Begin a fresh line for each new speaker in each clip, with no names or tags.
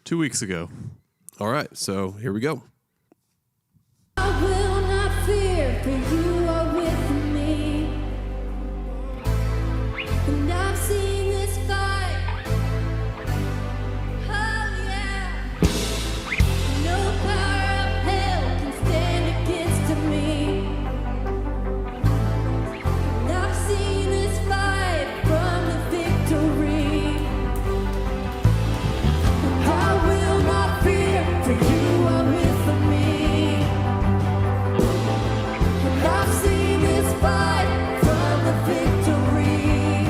2 weeks ago.
All right, so here we go.
I will not fear, for you are with me. And I've seen this fight. Oh yeah. No power of hell can stand against me. And I've seen this fight from the victory. I will not fear, for you are with me. And I've seen this fight from the victory.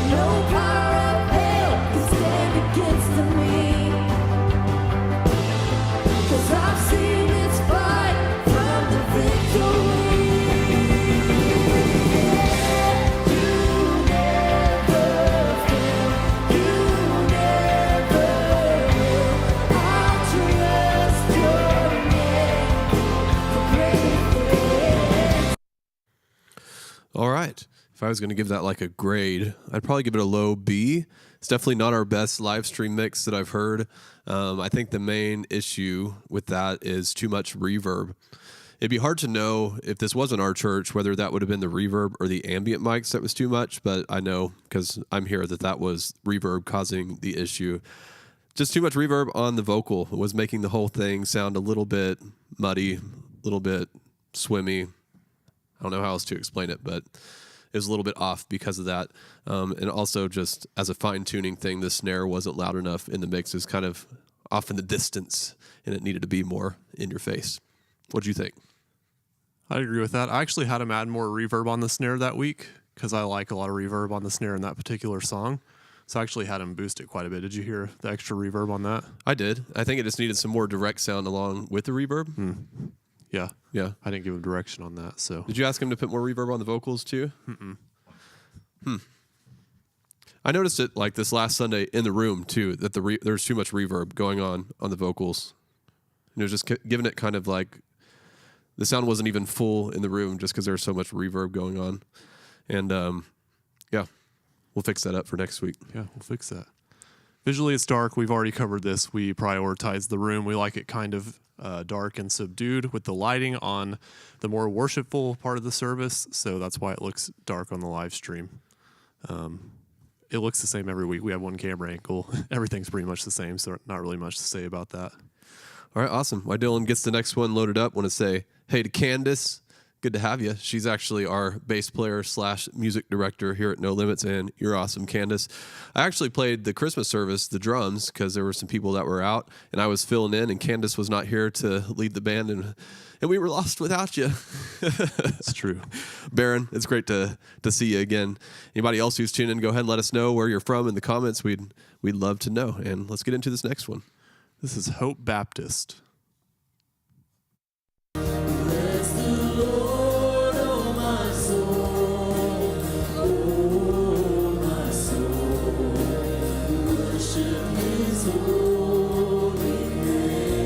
No power of hell can stand against me. 'Cause I've seen this fight from the victory. You never fail. You never will. I'll trust your name for great things.
All right. If I was going to give that like a grade, I'd probably give it a low B. It's definitely not our best live stream mix that I've heard. I think the main issue with that is too much reverb. It'd be hard to know if this wasn't our church, whether that would have been the reverb or the ambient mics that was too much, but I know because I'm here that was reverb causing the issue. Just too much reverb on the vocal was making the whole thing sound a little bit muddy, a little bit swimmy. I don't know how else to explain it, but it was a little bit off because of that. And also just as a fine-tuning thing, the snare wasn't loud enough in the mix. It was kind of off in the distance, and it needed to be more in your face. What'd you think?
I agree with that. I actually had him add more reverb on the snare that week because I like a lot of reverb on the snare in that particular song. So I actually had him boost it quite a bit. Did you hear the extra reverb on that?
I did. I think it just needed some more direct sound along with the reverb.
Yeah.
Yeah.
I didn't give him direction on that. So
Did you ask him to put more reverb on the vocals too? I noticed it like this last Sunday in the room too, that there's too much reverb going on the vocals. And it was just giving it kind of like the sound wasn't even full in the room just because there was so much reverb going on. And yeah, we'll fix that up for next week.
yeah, we'll fix that. Visually, it's dark. We've already covered this. We prioritize the room. We like it kind of dark and subdued with the lighting on the more worshipful part of the service. So that's why it looks dark on the live stream. It looks the same every week. We have one camera angle. Everything's pretty much the same, so not really much to say about that.
All right, awesome. While Dylan gets the next one loaded up, I want to say hey to Candace. Good to have you. She's actually our bass player / music director here at No Limits, and you're awesome, Candace. I actually played the Christmas service, the drums, because there were some people that were out, and I was filling in, and Candace was not here to lead the band, and we were lost without you.
It's true.
Baron, it's great to see you again. Anybody else who's tuning in, go ahead and let us know where you're from in the comments. We'd love to know, and let's get into this next one.
This is Hope Baptist.
Bless the Lord, oh my soul, oh my soul, worship His holy name,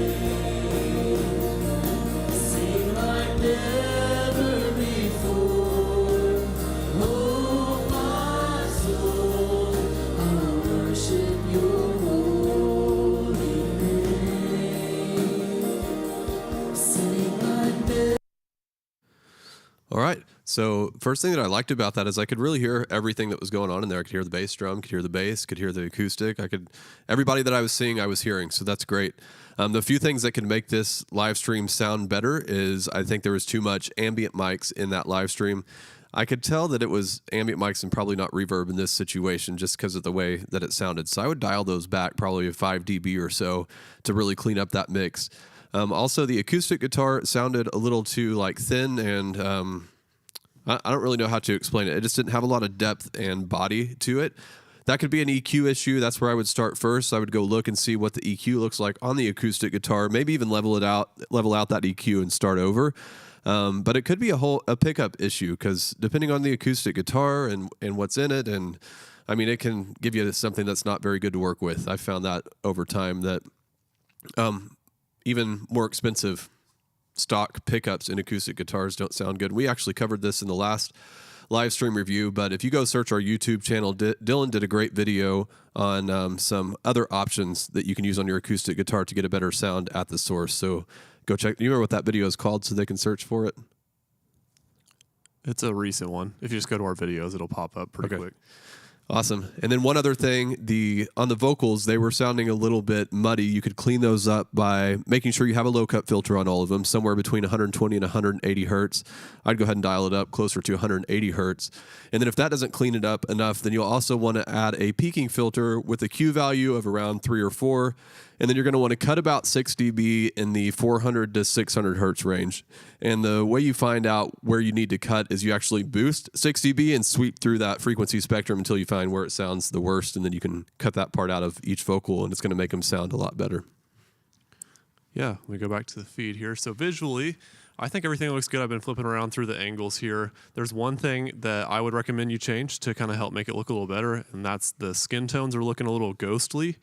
sing like never before, oh my soul, I worship Your holy name, sing like never.
All right. So first thing that I liked about that is I could really hear everything that was going on in there. I could hear the bass drum, could hear the bass, could hear the acoustic. Everybody that I was seeing, I was hearing. So that's great. The few things that can make this live stream sound better is I think there was too much ambient mics in that live stream. I could tell that it was ambient mics and probably not reverb in this situation just because of the way that it sounded. So I would dial those back probably a 5 dB or so to really clean up that mix. Also, the acoustic guitar sounded a little too like thin, and I don't really know how to explain it. It just didn't have a lot of depth and body to it. That could be an EQ issue. That's where I would start first. I would go look and see what the EQ looks like on the acoustic guitar. Maybe even level out that EQ and start over. But it could be a pickup issue because depending on the acoustic guitar and what's in it, and I mean, it can give you something that's not very good to work with. I found that over time that even more expensive stock pickups in acoustic guitars don't sound good. We actually covered this in the last live stream review. But if you go search our YouTube channel, Dylan did a great video on some other options that you can use on your acoustic guitar to get a better sound at the source. So go check. Do you remember what that video is called so they can search for it?
It's a recent one. If you just go to our videos, it'll pop up pretty
Okay.
quick.
Awesome. And then one other thing, on the vocals, they were sounding a little bit muddy. You could clean those up by making sure you have a low cut filter on all of them, somewhere between 120 and 180 hertz. I'd go ahead and dial it up closer to 180 hertz. And then if that doesn't clean it up enough, then you'll also want to add a peaking filter with a Q value of around 3 or 4. And then you're going to want to cut about 6 dB in the 400 to 600 hertz range. And the way you find out where you need to cut is you actually boost 6 dB and sweep through that frequency spectrum until you find where it sounds the worst. And then you can cut that part out of each vocal, and it's going to make them sound a lot better.
Yeah, we go back to the feed here. So visually, I think everything looks good. I've been flipping around through the angles here. There's one thing that I would recommend you change to kind of help make it look a little better, and that's the skin tones are looking a little ghostly.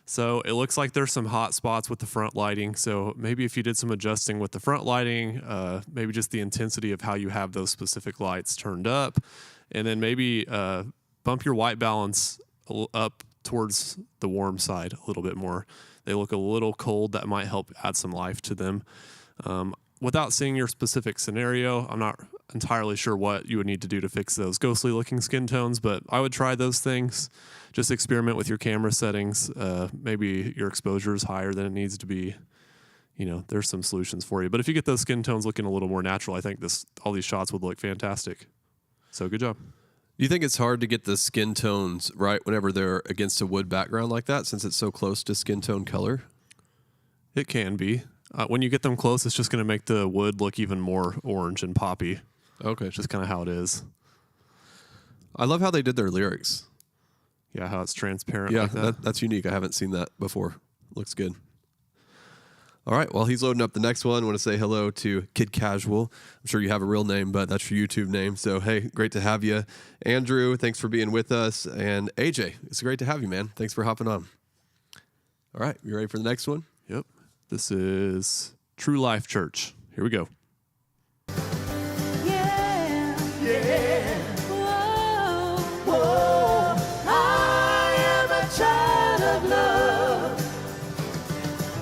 So it looks like there's some hot spots with the front lighting. So maybe if you did some adjusting with the front lighting, maybe just the intensity of how you have those specific lights turned up, and then maybe bump your white balance up towards the warm side a little bit more. They look a little cold. That might help add some life to them. Without seeing your specific scenario, I'm not entirely sure what you would need to do to fix those ghostly looking skin tones, but I would try those things. Just experiment with your camera settings. Maybe your exposure is higher than it needs to be. You know, there's some solutions for you. But if you get those skin tones looking a little more natural, I think all these shots would look fantastic. So good job.
Do you think it's hard to get the skin tones right whenever they're against a wood background like that, since it's so close to skin tone color?
It can be. When you get them close, it's just going to make the wood look even more orange and poppy.
Okay.
It's just kind of how it is.
I love how they did their lyrics.
Yeah, how it's transparent
Yeah,
like that.
that's unique. I haven't seen that before. Looks good. All right, while he's loading up the next one, I want to say hello to Kid Casual. I'm sure you have a real name, but that's your YouTube name. So, hey, great to have you. Andrew, thanks for being with us. And AJ, it's great to have you, man. Thanks for hopping on. All right, you ready for the next one?
Yep. This is True Life Church. Here we go.
Yeah, yeah. Whoa, whoa. I am a child of love.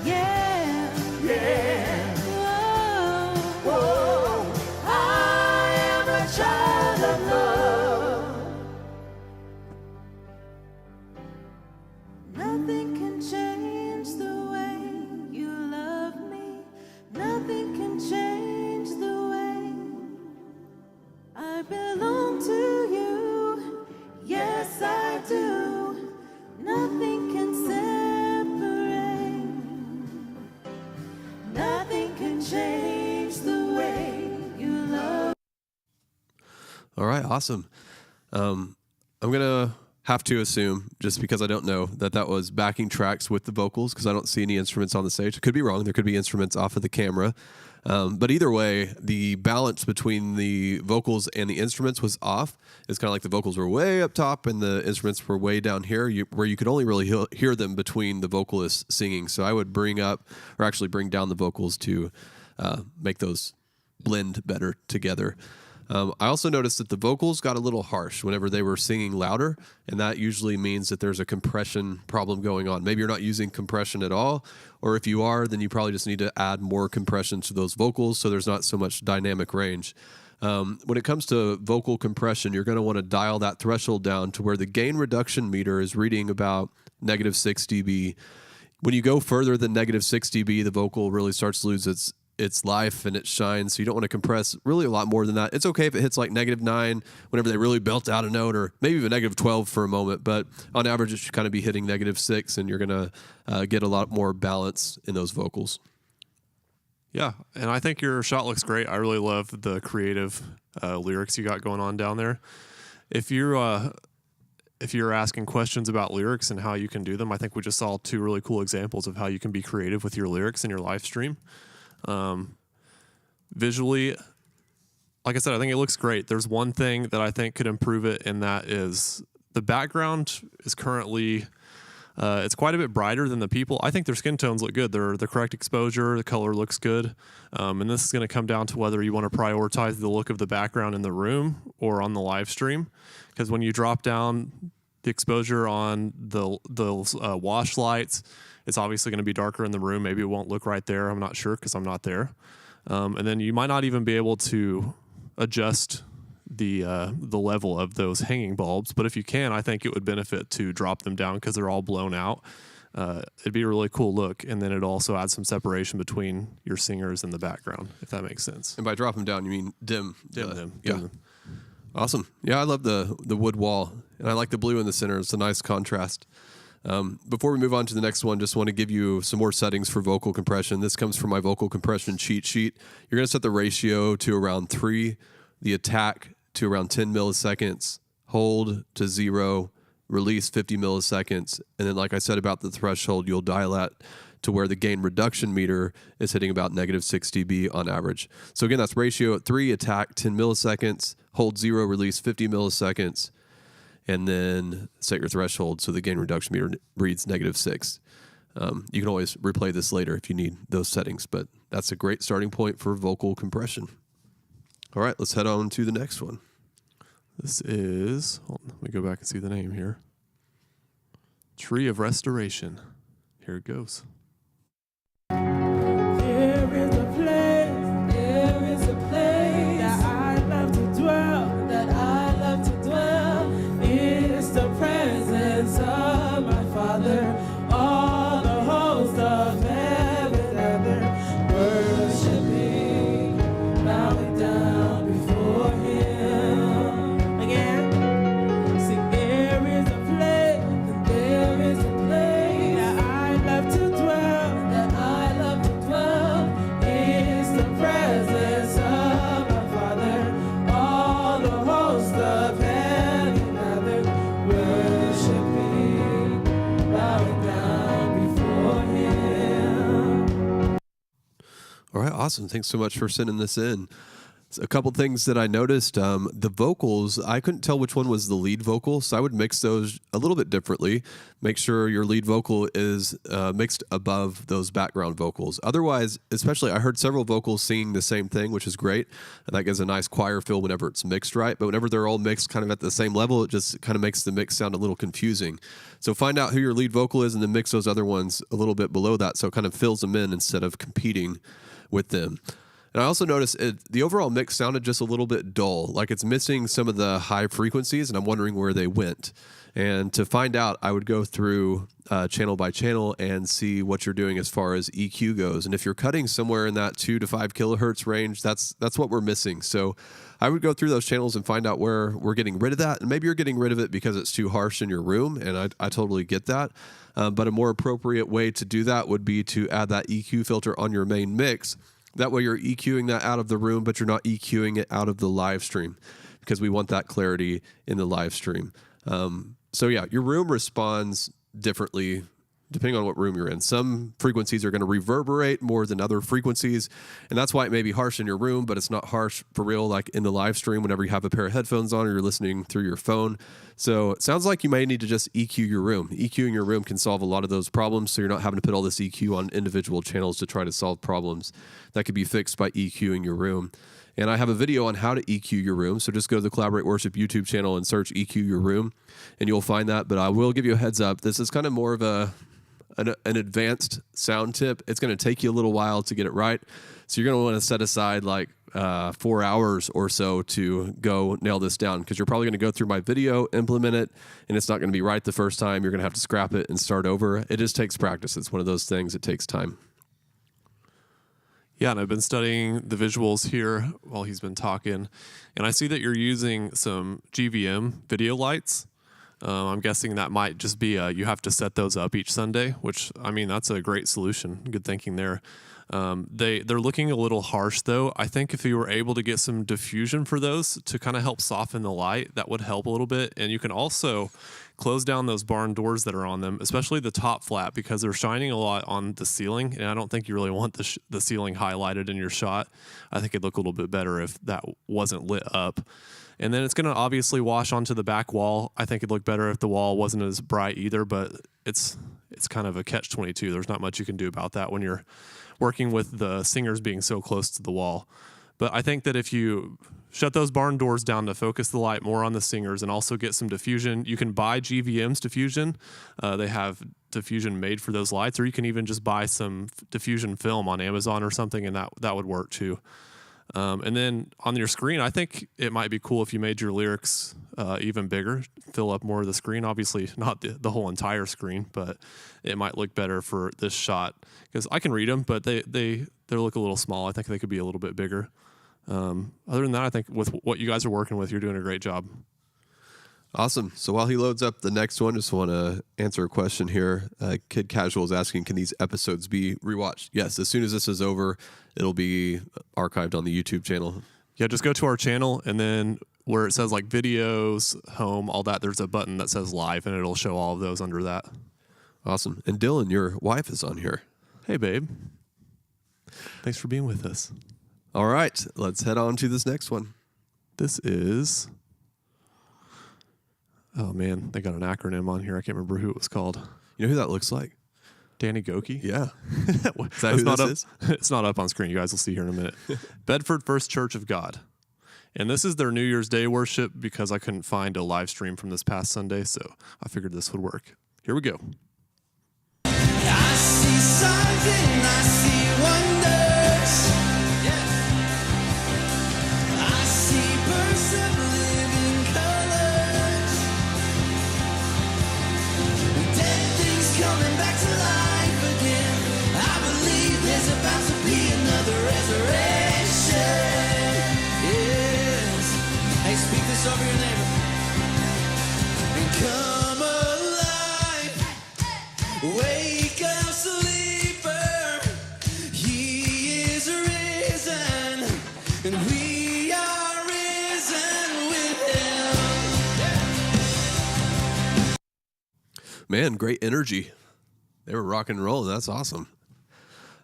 Yeah, yeah. Whoa, whoa. I am a child of love. Nothing can change the way you love me. Nothing can change the way I belong to you. Yes, I do. Nothing can separate. Nothing can change the way you love.
All right, awesome. I'm going to have to assume, just because I don't know, that was backing tracks with the vocals, because I don't see any instruments on the stage. It could be wrong. There could be instruments off of the camera. But either way, the balance between the vocals and the instruments was off. It's kind of like the vocals were way up top and the instruments were way down here, where you could only really hear them between the vocalists singing. So I would bring down the vocals to make those blend better together. I also noticed that the vocals got a little harsh whenever they were singing louder, and that usually means that there's a compression problem going on. Maybe you're not using compression at all, or if you are, then you probably just need to add more compression to those vocals so there's not so much dynamic range. When it comes to vocal compression, you're going to want to dial that threshold down to where the gain reduction meter is reading about -6 dB. When you go further than -6 dB, the vocal really starts to lose its life and its shine, so you don't want to compress really a lot more than that. It's okay if it hits like -9 whenever they really belt out a note, or maybe even -12 for a moment, but on average it should kind of be hitting -6, and you're going to get a lot more balance in those vocals.
Yeah, and I think your shot looks great. I really love the creative lyrics you got going on down there. If you're asking questions about lyrics and how you can do them, I think we just saw 2 really cool examples of how you can be creative with your lyrics in your live stream. Visually, like I said, I think it looks great. There's one thing that I think could improve it, and that is the background is currently It's quite a bit brighter than the people. I think their skin tones look good. They're the correct exposure. The color looks good. And this is going to come down to whether you want to prioritize the look of the background in the room or on the live stream. Because when you drop down the exposure on the wash lights, it's obviously going to be darker in the room. Maybe it won't look right there. I'm not sure because I'm not there. And then you might not even be able to adjust the level of those hanging bulbs. But if you can, I think it would benefit to drop them down because they're all blown out. It'd be a really cool look. And then it also adds some separation between your singers and the background, if that makes sense.
And by drop them down, you mean dim
Dim
Yeah.
them.
Awesome. Yeah, I love the wood wall, and I like the blue in the center. It's a nice contrast. Before we move on to the next one, just want to give you some more settings for vocal compression. This comes from my vocal compression cheat sheet. You're going to set the ratio to around 3, the attack to around 10 milliseconds, hold to 0, release 50 milliseconds, and then like I said about the threshold, you'll dial that to where the gain reduction meter is hitting about -6 dB on average. So again, that's ratio at 3, attack 10 milliseconds, hold 0, release 50 milliseconds, and then set your threshold so the gain reduction meter reads -6. You can always replay this later if you need those settings, but that's a great starting point for vocal compression. All right, let's head on to the next one.
This is, let me go back and see the name here. Tree of Restoration. Here it goes.
There is a place that I love to dwell, It's the presence of my Father. All the hosts of heaven gather, worshiping, bowing down before Him. Again, sing. There is a place that I love to dwell. It's the presence of my Father. All the hosts of heaven gathered, worshiping, bowing down before Him.
All right, awesome. Thanks so much for sending this in. A couple things that I noticed. The vocals, I couldn't tell which one was the lead vocal, so I would mix those a little bit differently. Make sure your lead vocal is mixed above those background vocals. Otherwise, especially, I heard several vocals singing the same thing, which is great. And that gives a nice choir feel whenever it's mixed right. But whenever they're all mixed kind of at the same level, it just kind of makes the mix sound a little confusing. So find out who your lead vocal is and then mix those other ones a little bit below that so it kind of fills them in instead of competing with them. And I also noticed the overall mix sounded just a little bit dull, like it's missing some of the high frequencies, and I'm wondering where they went. And to find out, I would go through channel by channel and see what you're doing as far as EQ goes. And if you're cutting somewhere in that 2 to 5 kilohertz range, that's what we're missing. So I would go through those channels and find out where we're getting rid of that. And maybe you're getting rid of it because it's too harsh in your room, and I totally get that. But a more appropriate way to do that would be to add that EQ filter on your main mix. That way you're EQing that out of the room, but you're not EQing it out of the live stream because we want that clarity in the live stream. So yeah, your room responds differently depending on what room you're in. Some frequencies are going to reverberate more than other frequencies, and that's why it may be harsh in your room, but it's not harsh for real like in the live stream whenever you have a pair of headphones on or you're listening through your phone. So it sounds like you may need to just EQ your room. EQing your room can solve a lot of those problems, so you're not having to put all this EQ on individual channels to try to solve problems. That could be fixed by EQing your room. And I have a video on how to EQ your room, so just go to the Collaborate Worship YouTube channel and search EQ your room, and you'll find that. But I will give you a heads up. This is kind of more of an advanced sound tip. It's going to take you a little while to get it right. So you're going to want to set aside like 4 hours or so to go nail this down, because you're probably going to go through my video, implement it, and it's not going to be right the first time. You're going to have to scrap it and start over. It just takes practice. It's one of those things. It takes time.
Yeah, and I've been studying the visuals here while he's been talking, and I see that you're using some GVM video lights. I'm guessing that might just be you have to set those up each Sunday, which, I mean, that's a great solution. Good thinking there. They're looking a little harsh though. I think if you were able to get some diffusion for those to kind of help soften the light, that would help a little bit. And you can also close down those barn doors that are on them, especially the top flap, because they're shining a lot on the ceiling. And I don't think you really want the ceiling highlighted in your shot. I think it'd look a little bit better if that wasn't lit up. And then it's going to obviously wash onto the back wall. I think it'd look better if the wall wasn't as bright either, but it's kind of a catch-22. There's not much you can do about that when you're working with the singers being so close to the wall. But I think that if you shut those barn doors down to focus the light more on the singers and also get some diffusion, you can buy GVM's diffusion. They have diffusion made for those lights, or you can even just buy some diffusion film on Amazon or something, and that would work too. And then on your screen, I think it might be cool if you made your lyrics even bigger, fill up more of the screen. Obviously, not the whole entire screen, but it might look better for this shot because I can read them, but they look a little small. I think they could be a little bit bigger. Other than that, I think with what you guys are working with, you're doing a great job.
Awesome. So while he loads up the next one, just want to answer a question here. Kid Casual is asking, can these episodes be rewatched? Yes, as soon as this is over, it'll be archived on the YouTube channel.
Yeah, just go to our channel, and then where it says like videos, home, all that, there's a button that says live, and it'll show all of those under that.
Awesome. And Dylan, your wife is on here.
Hey, babe. Thanks for being with us.
All right, let's head on to this next one.
This is... Oh, man, they got an acronym on here. I can't remember who it was called.
You know who that looks like?
Danny Goki?
Yeah.
Is
that who this is?
It's not up on screen. You guys will see here in a minute. Bedford First Church of God. And this is their New Year's Day worship because I couldn't find a live stream from this past Sunday, so I figured this would work. Here we go.
I see signs and I see wonders. I see birds of living colors. Dead things coming back to life again. I believe there's about to be another resurrection. Yes. Hey, speak this over your neighbor. And come alive. Wake up, sleeper. He is risen, and we are risen with him.
Man, great energy. They were rock and roll. That's awesome.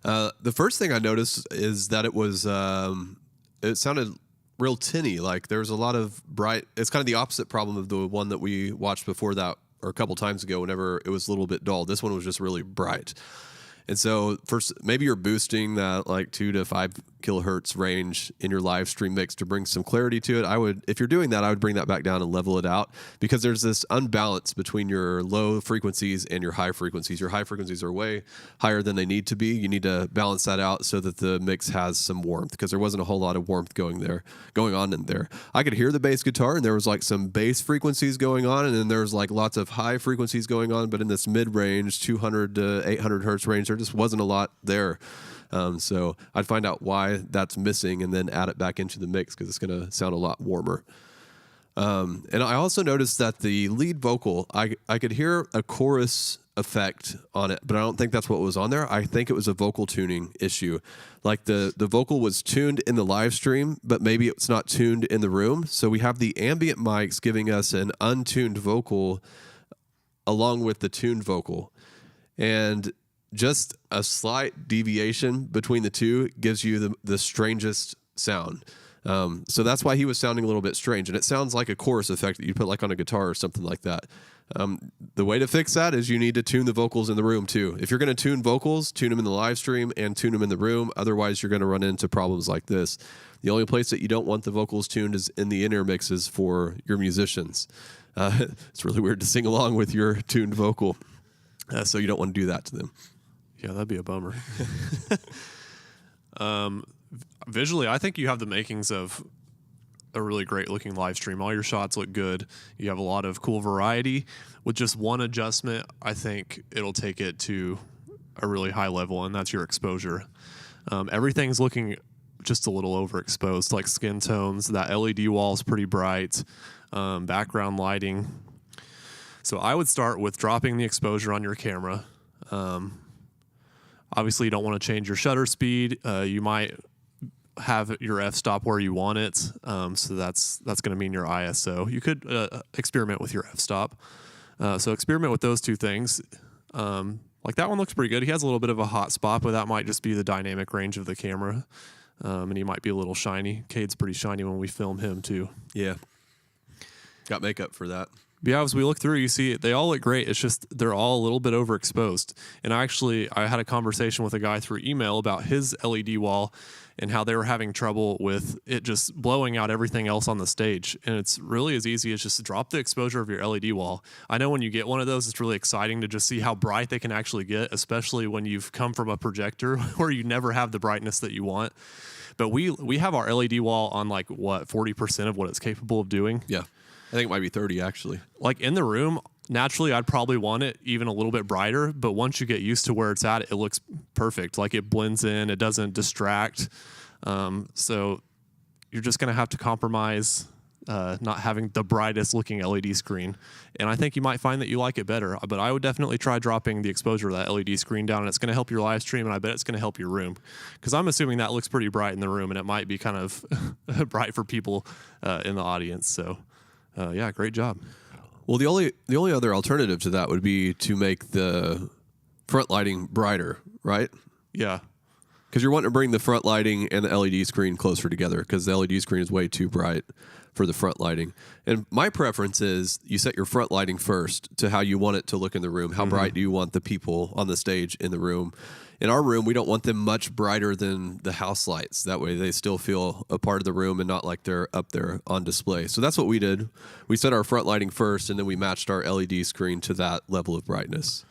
The first thing I noticed is that it was, it sounded real tinny. Like there was a lot of bright, it's kind of the opposite problem of the one that we watched before that, or a couple times ago, whenever it was a little bit dull. This one was just really bright. And so first, maybe you're boosting that like 2 to 5 kilohertz range in your live stream mix to bring some clarity to it. If you're doing that, I would bring that back down and level it out, because there's this unbalance between your low frequencies and your high frequencies. Your high frequencies are way higher than they need to be. You need to balance that out so that the mix has some warmth, because there wasn't a whole lot of warmth going on in there. I could hear the bass guitar, and there was like some bass frequencies going on, and then there's like lots of high frequencies going on, but in this mid-range, 200 to 800 hertz range, there just wasn't a lot there. So I'd find out why that's missing and then add it back into the mix, because it's going to sound a lot warmer. And I also noticed that the lead vocal, I could hear a chorus effect on it, but I don't think that's what was on there. I think it was a vocal tuning issue. Like the vocal was tuned in the live stream, but maybe it's not tuned in the room. So we have the ambient mics giving us an untuned vocal along with the tuned vocal. And just a slight deviation between the two gives you the strangest sound. So that's why he was sounding a little bit strange. And it sounds like a chorus effect that you put like on a guitar or something like that. The way to fix that is you need to tune the vocals in the room too. If you're going to tune vocals, tune them in the live stream and tune them in the room. Otherwise, you're going to run into problems like this. The only place that you don't want the vocals tuned is in the in-ear mixes for your musicians. It's really weird to sing along with your tuned vocal. So you don't want to do that to them.
Yeah, that'd be a bummer. Visually, I think you have the makings of a really great looking live stream. All your shots look good. You have a lot of cool variety. With just one adjustment, I think it'll take it to a really high level, and that's your exposure. Everything's looking just a little overexposed, like skin tones. That LED wall is pretty bright. Background lighting. So I would start with dropping the exposure on your camera. Obviously, you don't want to change your shutter speed. You might have your f-stop where you want it, so that's going to mean your ISO. You could experiment with your f-stop. So experiment with those two things. Like that one looks pretty good. He has a little bit of a hot spot, but that might just be the dynamic range of the camera. And he might be a little shiny. Cade's pretty shiny when we film him too.
Yeah. Got makeup for that.
But yeah, as we look through, you see they all look great. It's just they're all a little bit overexposed. And I had a conversation with a guy through email about his LED wall and how they were having trouble with it just blowing out everything else on the stage. And it's really as easy as just drop the exposure of your LED wall. I know when you get one of those, it's really exciting to just see how bright they can actually get, especially when you've come from a projector where you never have the brightness that you want. But we have our LED wall on like, what, 40% of what it's capable of doing?
Yeah. I think it might be 30 actually.
Like in the room, naturally, I'd probably want it even a little bit brighter, but once you get used to where it's at, it looks perfect. Like it blends in, it doesn't distract. So you're just going to have to compromise not having the brightest looking LED screen. And I think you might find that you like it better, but I would definitely try dropping the exposure of that LED screen down, and it's going to help your live stream, and I bet it's going to help your room. Because I'm assuming that looks pretty bright in the room, and it might be kind of bright for people in the audience. So yeah, great job.
Well, the only other alternative to that would be to make the front lighting brighter, right?
Yeah.
Because you're wanting to bring the front lighting and the LED screen closer together because the LED screen is way too bright for the front lighting. And my preference is you set your front lighting first to how you want it to look in the room. How bright do you want the people on the stage in the room? In our room, we don't want them much brighter than the house lights. That way they still feel a part of the room and not like they're up there on display. So that's what we did. We set our front lighting first, and then we matched our LED screen to that level of brightness.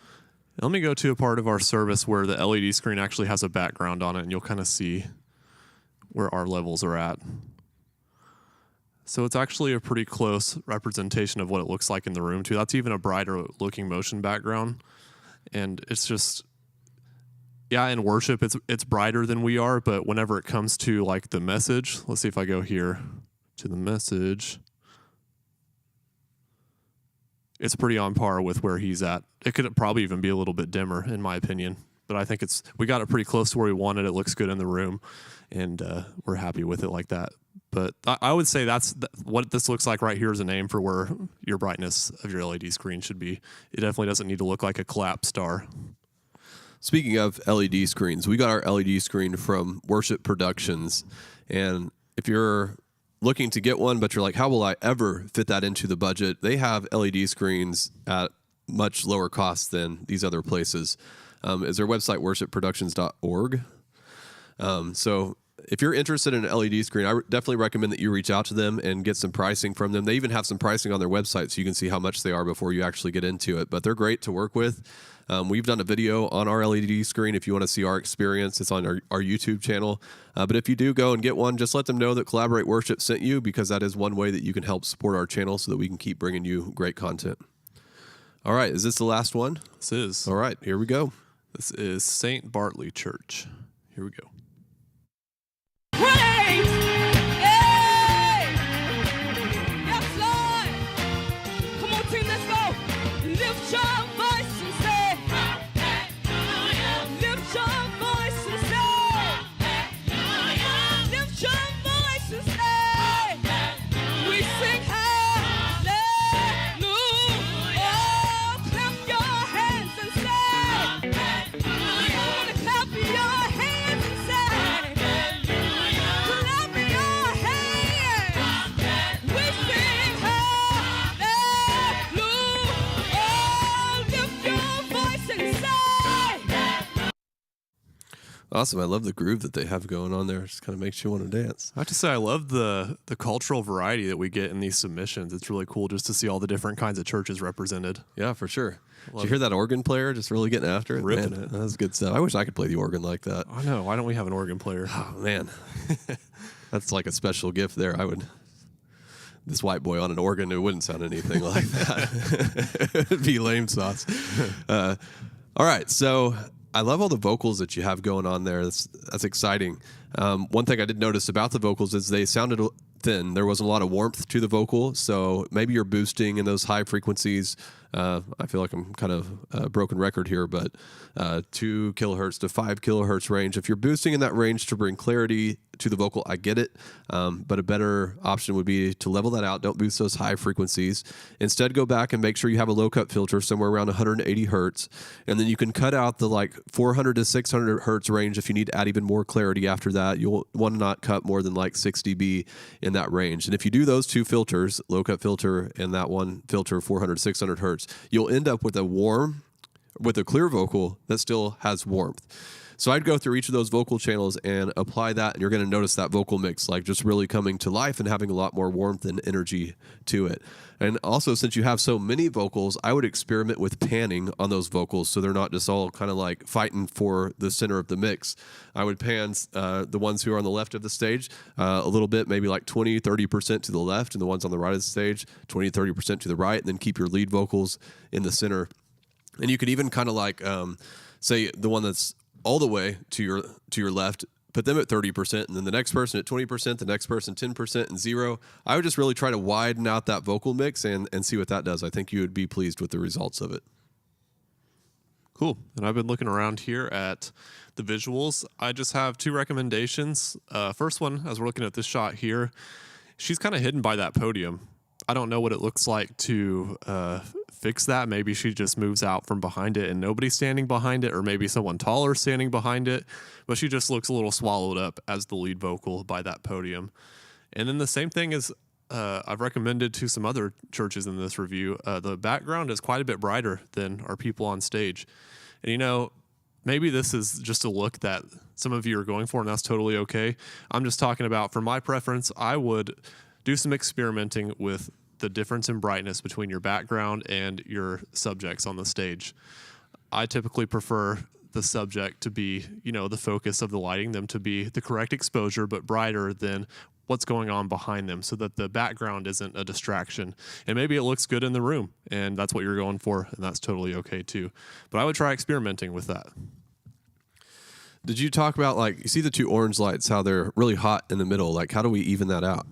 Let me go to a part of our service where the LED screen actually has a background on it, and you'll kind of see where our levels are at. So it's actually a pretty close representation of what it looks like in the room, too. That's even a brighter looking motion background. And it's just, yeah, in worship, it's brighter than we are, but whenever it comes to like the message, let's see if I go here to the message. It's pretty on par with where he's at. It could probably even be a little bit dimmer, in my opinion. But I think we got it pretty close to where we wanted. It looks good in the room, and we're happy with it like that. But I would say what this looks like right here is a name for where your brightness of your LED screen should be. It definitely doesn't need to look like a collapsed star.
Speaking of LED screens, we got our LED screen from Worship Productions. And if you're looking to get one, but you're like, how will I ever fit that into the budget? They have LED screens at much lower cost than these other places. Is their website worshipproductions.org. So if you're interested in an LED screen, I definitely recommend that you reach out to them and get some pricing from them. They even have some pricing on their website so you can see how much they are before you actually get into it. But they're great to work with. We've done a video on our LED screen. If you want to see our experience, it's on our YouTube channel. But if you do go and get one, just let them know that Collaborate Worship sent you, because that is one way that you can help support our channel so that we can keep bringing you great content. All right, is this the last one?
This is.
All right, here we go.
This is St. Bartley Church. Here we go.
Praise! Hey! Yes, Lord! Come on, team, let's go! Lift your voice and say, Hallelujah! Lift your voice and say, Hallelujah! Lift your voice and say, we sing hallelujah! Oh, clap your hands and say, Hallelujah! Clap your hands and say, clap your hands. We sing hallelujah. Oh, lift your voice and say.
Awesome. I love the groove that they have going on there. It just kind of makes you want to dance.
I have to say, I love the cultural variety that we get in these submissions. It's really cool just to see all the different kinds of churches represented.
Yeah, for sure. Did you hear that organ player just really getting after it?
Ripping
Man,
it.
That was good stuff. I wish I could play the organ like that.
I know. Why don't we have an organ player?
Oh, man. That's like a special gift there. This white boy on an organ, it wouldn't sound anything like that. It'd be lame sauce. All right, so I love all the vocals that you have going on there. That's exciting. One thing I did notice about the vocals is they sounded thin. There wasn't a lot of warmth to the vocal, so maybe you're boosting in those high frequencies I feel like I'm kind of a broken record here, but 2 kilohertz to 5 kilohertz range. If you're boosting in that range to bring clarity to the vocal, I get it. But a better option would be to level that out. Don't boost those high frequencies. Instead, go back and make sure you have a low cut filter somewhere around 180 hertz. And then you can cut out the like 400 to 600 hertz range if you need to add even more clarity after that. You'll want to not cut more than like 6 dB in that range. And if you do those 2 filters, low cut filter and that one filter 400 600 hertz, you'll end up with a clear vocal that still has warmth. So I'd go through each of those vocal channels and apply that, and you're going to notice that vocal mix like just really coming to life and having a lot more warmth and energy to it. And also, since you have so many vocals, I would experiment with panning on those vocals so they're not just all kind of like fighting for the center of the mix. I would pan the ones who are on the left of the stage a little bit, maybe like 20, 30% to the left, and the ones on the right of the stage, 20, 30% to the right, and then keep your lead vocals in the center. And you could even kind of like say the one that's all the way to your left, put them at 30%, and then the next person at 20%, the next person 10%, and 0. I would just really try to widen out that vocal mix and see what that does. I think you would be pleased with the results of it.
Cool. And I've been looking around here at the visuals. I just have 2 recommendations. First one, as we're looking at this shot here, she's kind of hidden by that podium. I don't know what it looks like to fix that. Maybe she just moves out from behind it and nobody's standing behind it, or maybe someone taller standing behind it, but she just looks a little swallowed up as the lead vocal by that podium. And then the same thing is I've recommended to some other churches in this review. The background is quite a bit brighter than our people on stage. And you know, maybe this is just a look that some of you are going for, and that's totally okay. I'm just talking about, for my preference, I would do some experimenting with the difference in brightness between your background and your subjects on the stage. I typically prefer the subject to be, you know, the focus of the lighting, them to be the correct exposure, but brighter than what's going on behind them, so that the background isn't a distraction. And maybe it looks good in the room, and that's what you're going for, and that's totally okay too. But I would try experimenting with that.
Did you talk about, like, you see the 2 orange lights, how they're really hot in the middle? Like, how do we even that out?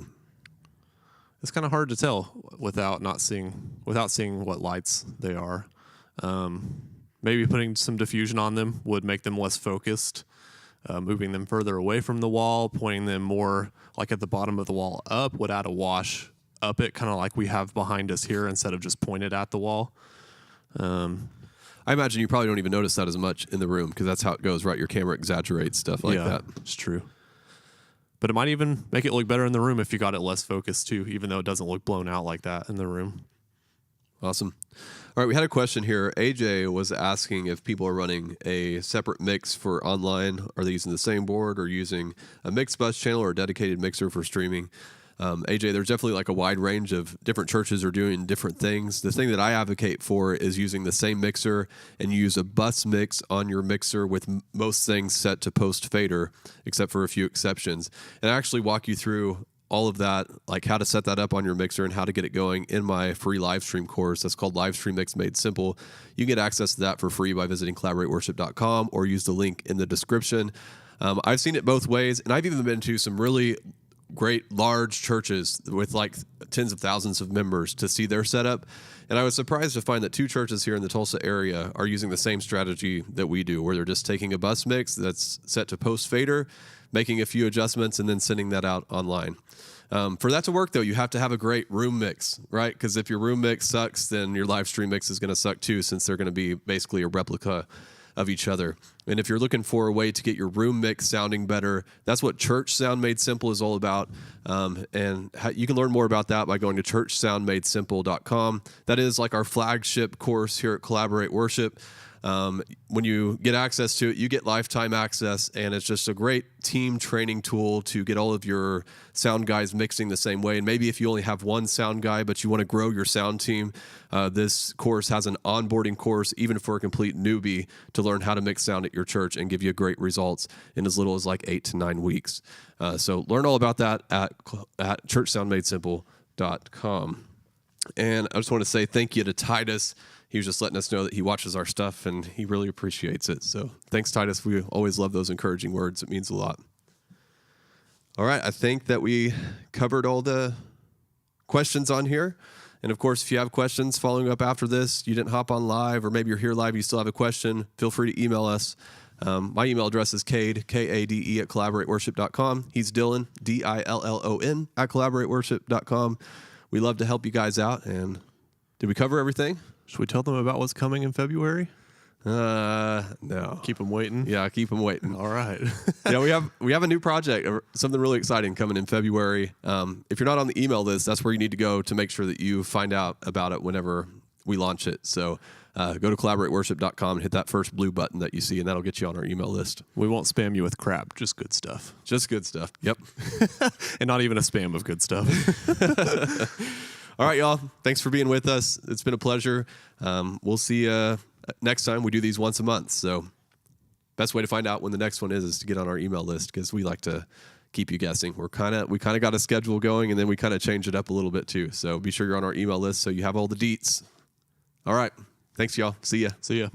It's kind of hard to tell without seeing what lights they are. Maybe putting some diffusion on them would make them less focused. Moving them further away from the wall, pointing them more like at the bottom of the wall up would add a wash up it, kind of like we have behind us here, instead of just pointed at the wall.
I imagine you probably don't even notice that as much in the room, because that's how it goes, right? Your camera exaggerates stuff like that.
It's true. But it might even make it look better in the room if you got it less focused too, even though it doesn't look blown out like that in the room.
Awesome. All right, we had a question here. AJ was asking if people are running a separate mix for online. Are they using the same board, or using a mixed bus channel or a dedicated mixer for streaming? AJ, there's definitely like a wide range of different churches are doing different things. The thing that I advocate for is using the same mixer, and use a bus mix on your mixer with most things set to post fader, except for a few exceptions. And I actually walk you through all of that, like how to set that up on your mixer and how to get it going, in my free live stream course. That's called Live Stream Mix Made Simple. You can get access to that for free by visiting collaborateworship.com, or use the link in the description. I've seen it both ways, and I've even been to some really great large churches with like tens of thousands of members to see their setup. And I was surprised to find that 2 churches here in the Tulsa area are using the same strategy that we do, where they're just taking a bus mix that's set to post fader, making a few adjustments, and then sending that out online. For that to work, though, you have to have a great room mix, right? Because if your room mix sucks, then your live stream mix is going to suck too, since they're going to be basically a replica of each other. And if you're looking for a way to get your room mix sounding better, that's what Church Sound Made Simple is all about. And you can learn more about that by going to churchsoundmadesimple.com. That is like our flagship course here at Collaborate Worship. When you get access to it, you get lifetime access, and it's just a great team training tool to get all of your sound guys mixing the same way. And maybe if you only have one sound guy, but you want to grow your sound team, this course has an onboarding course, even for a complete newbie, to learn how to mix sound at your church and give you great results in as little as like 8 to 9 weeks. So learn all about that at churchsoundmadesimple.com. And I just want to say thank you to Titus. He was just letting us know that he watches our stuff, and he really appreciates it. So thanks, Titus. We always love those encouraging words. It means a lot. All right. I think that we covered all the questions on here. And of course, if you have questions following up after this, you didn't hop on live, or maybe you're here live, you still have a question, feel free to email us. My email address is Cade, Kade at collaborateworship.com. He's Dylan, Dillon at collaborateworship.com. We love to help you guys out. And did we cover everything?
Should we tell them about what's coming in February?
No.
Keep them waiting.
Yeah, keep them waiting.
All right.
Yeah, we have a new project, something really exciting coming in February. If you're not on the email list, that's where you need to go to make sure that you find out about it whenever we launch it. So go to collaborateworship.com and hit that first blue button that you see, and that'll get you on our email list.
We won't spam you with crap, just good stuff.
Just good stuff. Yep.
And not even a spam of good stuff.
All right, y'all. Thanks for being with us. It's been a pleasure. We'll see you next time. We do these once a month. So best way to find out when the next one is to get on our email list, because we like to keep you guessing. We kind of got a schedule going, and then we kind of change it up a little bit too. So be sure you're on our email list so you have all the deets. All right. Thanks, y'all. See ya.
See ya.